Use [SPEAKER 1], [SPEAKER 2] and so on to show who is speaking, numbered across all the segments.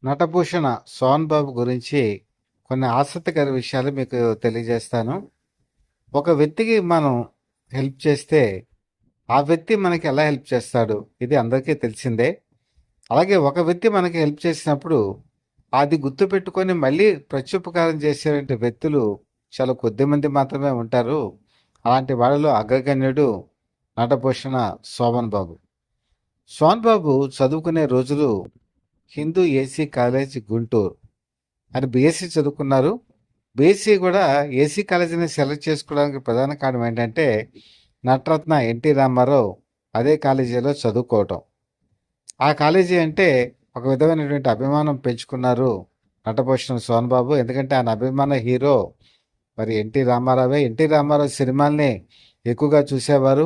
[SPEAKER 1] నటభూషణ సోహన్ బాబు గురించి కొన్ని ఆసక్తికర విషయాలు మీకు తెలియజేస్తాను. ఒక వ్యక్తికి మనం హెల్ప్ చేస్తే ఆ వ్యక్తి మనకి ఎలా హెల్ప్ చేస్తాడు ఇది అందరికీ తెలిసిందే. అలాగే ఒక వ్యక్తి మనకి హెల్ప్ చేసినప్పుడు అది గుర్తుపెట్టుకొని మళ్ళీ ప్రత్యుపకారం చేసేటువంటి వ్యక్తులు చాలా కొద్ది మంది మాత్రమే ఉంటారు. అలాంటి వాళ్ళలో అగ్రగణ్యుడు నటభూషణ శోభన్ బాబు. శోభన్ బాబు చదువుకునే రోజులు హిందూ ఏసీ కాలేజ్ గుంటూరు అని బీఎస్సీ చదువుకున్నారు. బీఎస్సీ కూడా ఏసీ కాలేజీని సెలెక్ట్ చేసుకోవడానికి ప్రధాన కారణం ఏంటంటే నటరత్న ఎన్టీ రామారావు అదే కాలేజీలో చదువుకోవటం. ఆ కాలేజీ అంటే ఒక విధమైనటువంటి అభిమానం పెంచుకున్నారు నటభూషణ సోహన్ బాబు. ఎందుకంటే ఆయన అభిమాన హీరో మరి ఎన్టీ రామారావే. ఎన్టీ రామారావు సినిమాల్ని ఎక్కువగా చూసేవారు.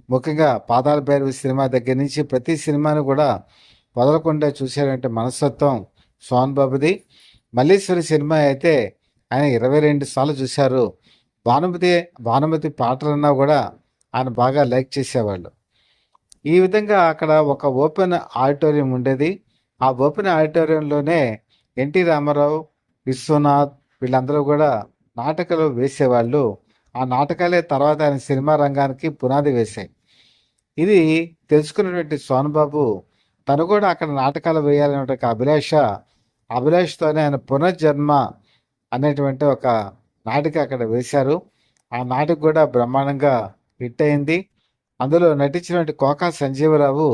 [SPEAKER 1] ముఖ్యంగా పాతాళ భైరవి సినిమా దగ్గర నుంచి ప్రతి సినిమాను కూడా వదలకుండా చూసేటువంటి మనస్తత్వం సోహన్ బాబుది. మల్లీశ్వరి సినిమా అయితే ఆయన 22 సార్లు చూశారు. భానుమతి పాటలన్నా కూడా ఆయన బాగా లైక్ చేసేవాళ్ళు. ఈ విధంగా అక్కడ ఒక ఓపెన్ ఆడిటోరియం ఉండేది. ఆ ఓపెన్ ఆడిటోరియంలోనే ఎన్టీ రామారావు, విశ్వనాథ్ వీళ్ళందరూ కూడా నాటకాలు వేసేవాళ్ళు. ఆ నాటకాలే తర్వాత ఆయన సినిమా రంగానికి పునాది వేశాయి. ఇది తెలుసుకున్నటువంటి సోహన్ బాబు తను కూడా అక్కడ నాటకాలు వేయాలనే ఒక అభిలాషతోనే ఆయన పునర్జన్మ అనేటువంటి ఒక నాటిక అక్కడ వేశారు. ఆ నాటిక కూడా బ్రహ్మాండంగా హిట్ అయింది. అందులో నటించినటువంటి కోకా సంజీవరావు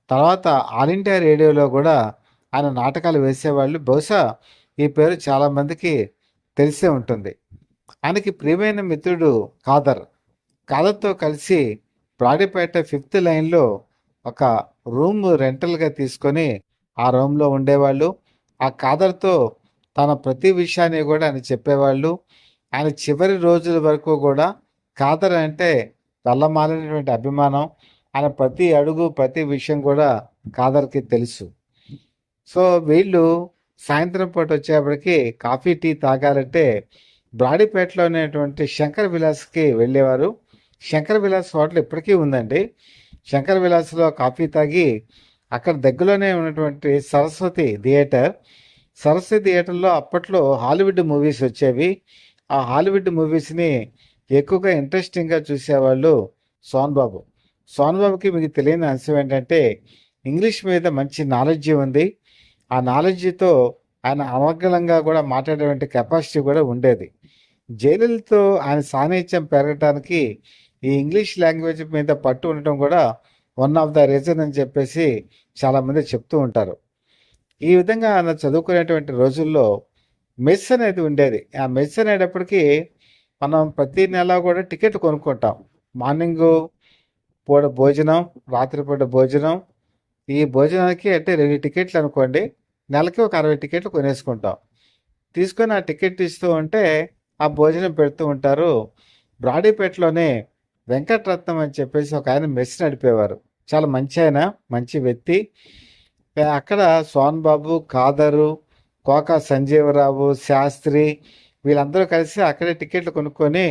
[SPEAKER 1] తర్వాత ఆల్ ఇండియా రేడియోలో కూడా ఆయన నాటకాలు వేసేవాళ్ళు. బహుశా ఈ పేరు చాలామందికి తెలిసే ఉంటుంది. ఆయనకి ప్రియమైన మిత్రుడు కాదర్తో కలిసి బ్రాడీపేట 5th లైన్లో ఒక రూమ్ రెంటల్గా తీసుకొని ఆ రూమ్లో ఉండేవాళ్ళు. ఆ కాదర్తో తన ప్రతి విషయాన్ని కూడా ఆయన చెప్పేవాళ్ళు. ఆయన చివరి రోజుల వరకు కూడా కాదర్ అంటే వెళ్ళమాలినటువంటి అభిమానం. ఆయన ప్రతి అడుగు ప్రతి విషయం కూడా కాదర్కి తెలుసు. సో వీళ్ళు సాయంత్రం పూట వచ్చేప్పటికి కాఫీ టీ తాగాలంటే బ్రాడీపేటలో ఉన్నటువంటి శంకర్ విలాస్కి వెళ్ళేవారు. శంకర్ విలాస్ హోటల్ ఇప్పటికీ ఉందండి. శంకర్ విలాస్లో కాఫీ తాగి అక్కడ దగ్గరలోనే ఉన్నటువంటి సరస్వతి థియేటర్లో అప్పట్లో హాలీవుడ్ మూవీస్ వచ్చేవి. ఆ హాలీవుడ్ మూవీస్ని ఎక్కువగా ఇంట్రెస్టింగ్గా చూసేవాళ్ళు సోహన్ బాబు. సోహన్ బాబుకి మీకు తెలియని అంశం ఏంటంటే ఇంగ్లీష్ మీద మంచి నాలెడ్జి ఉంది. ఆ నాలెడ్జితో ఆయన అనర్గళంగా కూడా మాట్లాడేటువంటి కెపాసిటీ కూడా ఉండేది. జైలులతో ఆయన సాన్నిధ్యం పెరగటానికి ఈ ఇంగ్లీష్ లాంగ్వేజ్ మీద పట్టు ఉండటం కూడా వన్ ఆఫ్ ద రీజన్ అని చెప్పేసి చాలామంది చెప్తూ ఉంటారు. ఈ విధంగా ఆయన చదువుకునేటువంటి రోజుల్లో మెస్ అనేది ఉండేది. ఆ మెస్ అనేటప్పటికీ మనం ప్రతి నెల కూడా టికెట్ కొనుక్కుంటాం. మార్నింగు పూట భోజనం, రాత్రిపూట భోజనం. ఈ భోజనానికి అంటే 2 టికెట్లు అనుకోండి, నెలకి ఒక 60 టికెట్లు కొనేసుకుంటాం. తీసుకొని ఆ టికెట్ ఇస్తూ ఉంటే ఆ భోజనం పెడుతూ ఉంటారు. బ్రాడీపేటలోనే వెంకటరత్నం అని చెప్పేసి ఒక ఆయన మెస్ నడిపేవారు. చాలా మంచి ఆయన, మంచి వ్యక్తి. అక్కడ సోహన్ బాబు, కాదరు, కోకా సంజీవరావు, శాస్త్రి వీళ్ళందరూ కలిసి అక్కడే టికెట్లు కొనుక్కొని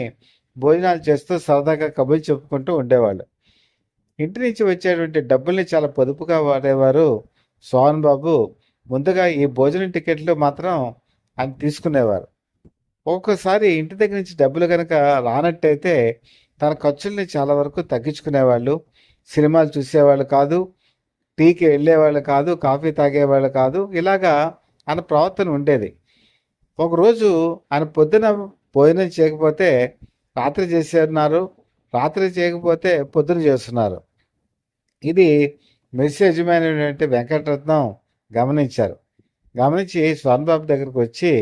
[SPEAKER 1] భోజనాలు చేస్తూ సరదాగా కబుర్లు చెప్పుకుంటూ ఉండేవాళ్ళు. ఇంటి నుంచి వచ్చేటువంటి డబ్బుల్ని చాలా పొదుపుగా వాడేవారు సోహన్ బాబు. ముందుగా ఈ భోజనం టికెట్లు మాత్రం ఆయన తీసుకునేవారు. ఒక్కొక్కసారి ఇంటి దగ్గర నుంచి డబ్బులు కనుక రానట్టయితే తన ఖర్చుల్ని చాలా వరకు తగ్గించుకునేవాళ్ళు. సినిమాలు చూసేవాళ్ళు కాదు, టీకి వెళ్ళేవాళ్ళు కాదు, కాఫీ తాగేవాళ్ళు కాదు. ఇలాగా ఆయన ప్రవర్తన ఉండేది. ఒకరోజు ఆయన పొద్దున భోజనం చేయకపోతే రాత్రి చేసేస్తున్నారు, రాత్రి చేయకపోతే పొద్దున చేస్తున్నారు. ఇది మెస్ యజమాని వెంకటరత్నం గమనించారు. గమనించి సోహన్ బాబు దగ్గరికి వచ్చి,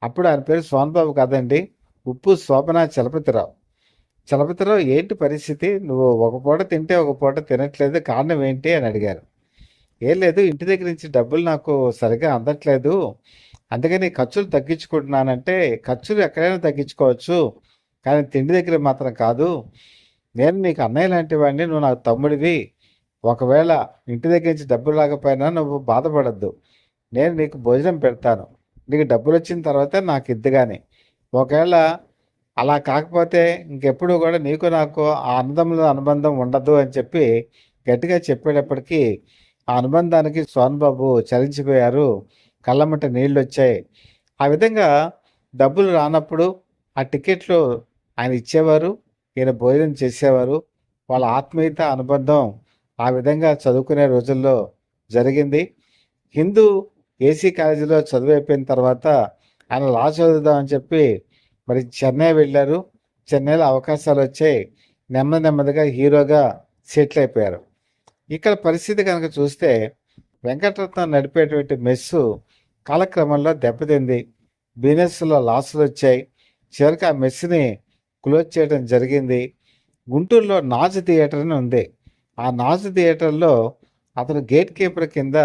[SPEAKER 1] అప్పుడు ఆయన పేరు సోహన్ బాబు కాదండి, ఉప్పు శోభన చలపతిరావు ఏంటి పరిస్థితి? నువ్వు ఒక పూట తింటే ఒక పూట తినట్లేదు, కారణం ఏంటి అని అడిగారు. ఏం లేదు, ఇంటి దగ్గర నుంచి డబ్బులు నాకు సరిగా అందట్లేదు, అందుకని ఖర్చులు తగ్గించుకుంటున్నానంటే. ఖర్చులు ఎక్కడైనా తగ్గించుకోవచ్చు, కానీ తిండి దగ్గర మాత్రం కాదు. నేను నీకు అన్నయ్య లాంటి వాడిని, నువ్వు నాకు తమ్ముడివి. ఒకవేళ ఇంటి దగ్గర నుంచి డబ్బులు రాకపోయినా నువ్వు బాధపడద్దు, నేను నీకు భోజనం పెడతాను. నీకు డబ్బులు వచ్చిన తర్వాత నాకు ఇద్దు. కానీ ఒకవేళ అలా కాకపోతే ఇంకెప్పుడు కూడా నీకు నాకు ఆ అనుబంధం ఉండదు అని చెప్పి గట్టిగా చెప్పేటప్పటికీ ఆ అనుబంధానికి సోహన్ బాబు చలించిపోయారు. కళ్ళమ్మట నీళ్ళు వచ్చాయి. ఆ విధంగా డబ్బులు రానప్పుడు ఆ టికెట్లు ఆయన ఇచ్చేవారు. ఈయన భోజనం చేసేవారు. వాళ్ళ ఆత్మీయత అనుబంధం ఆ విధంగా చదువుకునే రోజుల్లో జరిగింది. హిందూ ఏసీ కాలేజీలో చదువు అయిపోయిన తర్వాత ఆయన లా చదువుదామని చెప్పి మరి చెన్నై వెళ్ళారు. చెన్నైలో అవకాశాలు వచ్చాయి. నెమ్మది నెమ్మదిగా హీరోగా సెటిల్ అయిపోయారు. ఇక్కడ పరిస్థితి కనుక చూస్తే వెంకటరత్నం నడిపేటువంటి మెస్సు కాలక్రమంలో దెబ్బతింది. బిజినెస్లో లాసులు వచ్చాయి. చివరికి ఆ మెస్సుని క్లోజ్ చేయడం జరిగింది. గుంటూరులో నాజ్ థియేటర్ అని ఉంది. ఆ నాజ్ థియేటర్లో అతను గేట్ కీపర్ కింద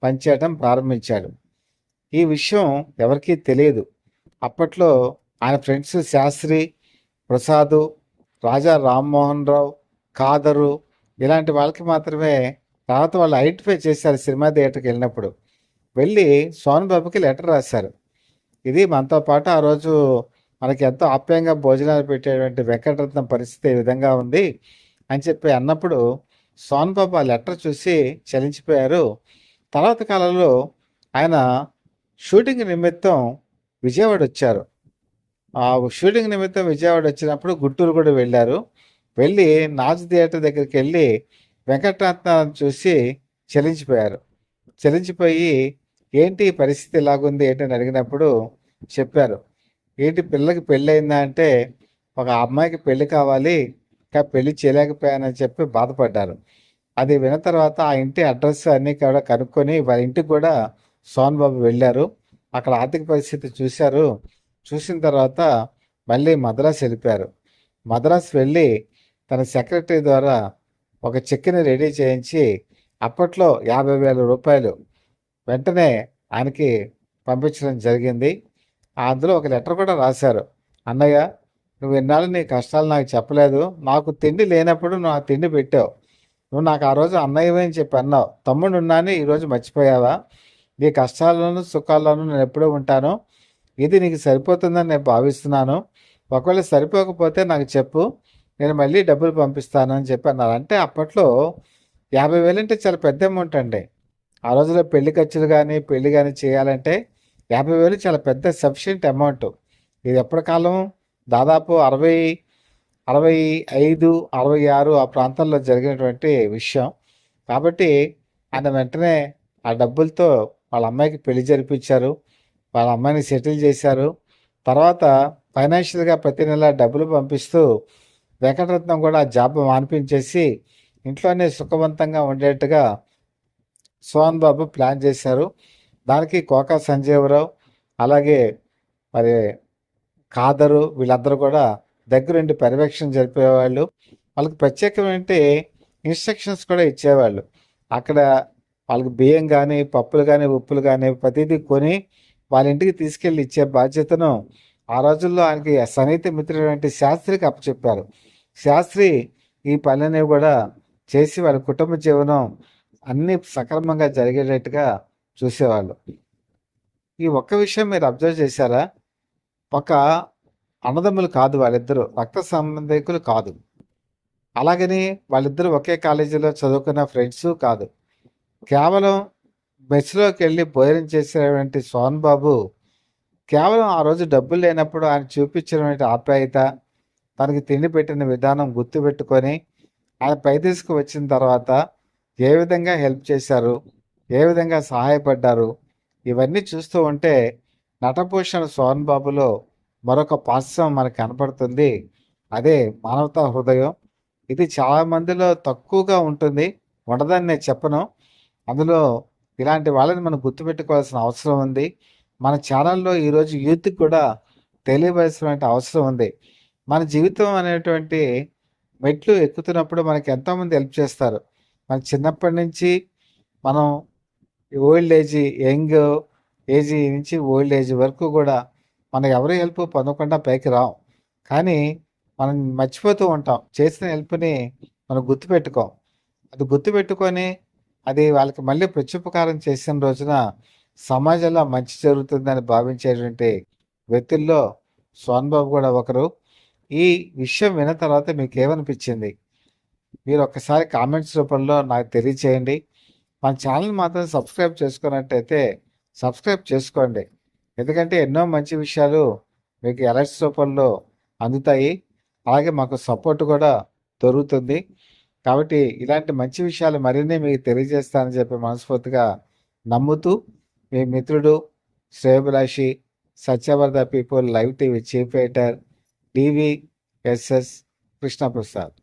[SPEAKER 1] పనిచేయడం ప్రారంభించాడు. ఈ విషయం ఎవరికీ తెలియదు. అప్పట్లో ఆయన ఫ్రెండ్స్ శాస్త్రి, ప్రసాదు, రాజా రామ్మోహన్ రావు, ఖాదరు ఇలాంటి వాళ్ళకి మాత్రమే. తర్వాత వాళ్ళు ఐడెంటిఫై చేశారు సినిమా థియేటర్కి వెళ్ళినప్పుడు. వెళ్ళి సోన్ బాబుకి లెటర్ రాశారు. ఇది మనతో పాటు ఆ రోజు మనకి ఎంతో ఆప్యాయంగా భోజనాలు పెట్టేటువంటి వెంకటరత్నం పరిస్థితి ఈ విధంగా ఉంది అని చెప్పి అన్నప్పుడు సోన్ బాబు ఆ లెటర్ చూసి చలించిపోయారు. తర్వాత కాలంలో ఆయన షూటింగ్ నిమిత్తం విజయవాడ వచ్చారు. ఆ షూటింగ్ నిమిత్తం విజయవాడ వచ్చినప్పుడు గుంటూరు కూడా వెళ్ళారు. వెళ్ళి నాజ్ థియేటర్ దగ్గరికి వెళ్ళి వెంకటరత్నాన్ని చూసి చలించిపోయారు. చలించిపోయి ఏంటి పరిస్థితి ఇలాగుంది ఏంటని అడిగినప్పుడు చెప్పారు. ఏంటి పిల్లకి పెళ్ళి అయిందా అంటే ఒక అమ్మాయికి పెళ్లి కావాలి, ఇంకా పెళ్లి చేయలేకపోయానని చెప్పి బాధపడ్డారు. అది విన్న తర్వాత ఆ ఇంటి అడ్రస్ అన్నీ కూడా కనుక్కొని వాళ్ళ ఇంటికి కూడా సోన్ బాబు వెళ్ళారు. అక్కడ ఆర్థిక పరిస్థితి చూశారు. చూసిన తర్వాత మళ్ళీ మద్రాసు వెళ్ళిపోయారు. మద్రాసు వెళ్ళి తన సెక్రటరీ ద్వారా ఒక చెక్ని రెడీ చేయించి అప్పట్లో 50,000 రూపాయలు వెంటనే ఆయనకి పంపించడం జరిగింది. అందులో ఒక లెటర్ కూడా రాశారు. అన్నయ్య, నువ్వు ఇన్నాళ్ళు నీ కష్టాలు నాకు చెప్పలేదు. నాకు తిండి లేనప్పుడు నువ్వు ఆ తిండి పెట్టావు. నువ్వు నాకు ఆ రోజు అన్నయ్యవే అని చెప్పి అన్నావు. తమ్ముడు ఉన్నాను ఈరోజు మర్చిపోయావా? నీ కష్టాల్లోనూ సుఖాల్లోనూ నేను ఎప్పుడూ ఉంటాను. ఇది నీకు సరిపోతుందని నేను భావిస్తున్నాను. ఒకవేళ సరిపోకపోతే నాకు చెప్పు, నేను మళ్ళీ డబ్బులు పంపిస్తాను అని చెప్పి అన్నారు. అంటే అప్పట్లో 50,000 అంటే చాలా పెద్ద అమౌంట్ అండి. ఆ రోజుల్లో పెళ్లి ఖర్చులు కానీ పెళ్లి కానీ చేయాలంటే 50,000 చాలా పెద్ద సఫిషియంట్ అమౌంట్. ఇది ఎప్పటి కాలం? దాదాపు 65, 66 ఆ ప్రాంతాల్లో జరిగినటువంటి విషయం. కాబట్టి ఆయన వెంటనే ఆ డబ్బులతో వాళ్ళ అమ్మాయికి పెళ్లి జరిపించారు. వాళ్ళ అమ్మాయిని సెటిల్ చేశారు. తర్వాత ఫైనాన్షియల్గా ప్రతి నెల డబ్బులు పంపిస్తూ వెంకటరత్నం కూడా ఆ జాబ్ మానిపించేసి ఇంట్లోనే సుఖవంతంగా ఉండేట్టుగా సోహన్ బాబు ప్లాన్ చేశారు. దానికి కోకా సంజీవరావు అలాగే మరి ఖాదరు వీళ్ళందరూ కూడా దగ్గరుండి పర్యవేక్షణ జరిపేవాళ్ళు. వాళ్ళకి ప్రత్యేకమైన ఇన్స్ట్రక్షన్స్ కూడా ఇచ్చేవాళ్ళు. అక్కడ వాళ్ళకి బియ్యం కానీ పప్పులు కానీ ఉప్పులు కానీ ప్రతిదీ కొని వాళ్ళ ఇంటికి తీసుకెళ్ళి ఇచ్చే బాధ్యతను ఆ రోజుల్లో ఆయనకి సన్నిహిత మిత్రుడైన శాస్త్రికి అప్పచెప్పారు. శాస్త్రి ఈ పనులన్నీ కూడా చేసి వాళ్ళ కుటుంబ జీవనం అన్నీ సక్రమంగా జరిగేటట్టుగా చూసేవాళ్ళు. ఈ ఒక్క విషయం మీరు అబ్జర్వ్ చేశారా? ఒక అన్నదమ్ములు కాదు వాళ్ళిద్దరూ, రక్త సంబంధికులు కాదు. అలాగని వాళ్ళిద్దరూ ఒకే కాలేజీలో చదువుకున్న ఫ్రెండ్స్ కాదు. కేవలం మెస్లోకి వెళ్ళి భోజనం చేసేటువంటి సోహన్ బాబు కేవలం ఆ రోజు డబ్బులు లేనప్పుడు ఆయన చూపించినటువంటి ఆప్యాయత, తనకి తిండి పెట్టిన విధానం గుర్తుపెట్టుకొని ఆయన పై తీసుకు వచ్చిన తర్వాత ఏ విధంగా హెల్ప్ చేశారు, ఏ విధంగా సహాయపడ్డారు, ఇవన్నీ చూస్తూ ఉంటే నటభూషణ సోహన్ బాబులో మరొక పార్శ్వం మనకు కనపడుతుంది. అదే మానవతా హృదయం. ఇది చాలా మందిలో తక్కువగా ఉంటుంది, ఉండదని నేను చెప్పను. అందులో ఇలాంటి వాళ్ళని మనం గుర్తుపెట్టుకోవాల్సిన అవసరం ఉంది. మన ఛానల్లో ఈరోజు యూత్కి కూడా తెలియవలసిన అవసరం ఉంది. మన జీవితం అనేటువంటి మెట్లు ఎక్కుతున్నప్పుడు మనకి ఎంతోమంది హెల్ప్ చేస్తారు. మన చిన్నప్పటి నుంచి మనం ఓల్డ్ ఏజ్, యంగ్ ఏజ్ నుంచి ఓల్డ్ ఏజ్ వరకు కూడా మనం ఎవరి హెల్ప్ పొందకుండా పైకి రాం. కానీ మనం మర్చిపోతూ ఉంటాం. చేసిన హెల్ప్ని మనం గుర్తుపెట్టుకోం. అది గుర్తుపెట్టుకొని అది వాళ్ళకి మళ్ళీ ప్రత్యుపకారం చేసిన రోజున సమాజంలో మంచి జరుగుతుందని భావించేటువంటి వ్యక్తుల్లో సోహన్ బాబు కూడా ఒకరు. ఈ విషయం విన్న తర్వాత మీకు ఏమనిపించింది? మీరు ఒక్కసారి కామెంట్స్ రూపంలో నాకు తెలియచేయండి. మన ఛానల్ మాత్రం సబ్స్క్రైబ్ చేసుకున్నట్టయితే సబ్స్క్రైబ్ చేసుకోండి. ఎందుకంటే ఎన్నో మంచి విషయాలు మీకు అలర్ట్స్ రూపంలో అందుతాయి. అలాగే మాకు సపోర్ట్ కూడా దొరుకుతుంది. కాబట్టి ఇలాంటి మంచి విషయాలు మరిన్ని మీకు తెలియజేస్తానని చెప్పి మనస్ఫూర్తిగా నమ్ముతూ మీ మిత్రుడు శ్రేయోభిలాషి Satyavardha people live TV chief editor DVSS Krishnaprasad.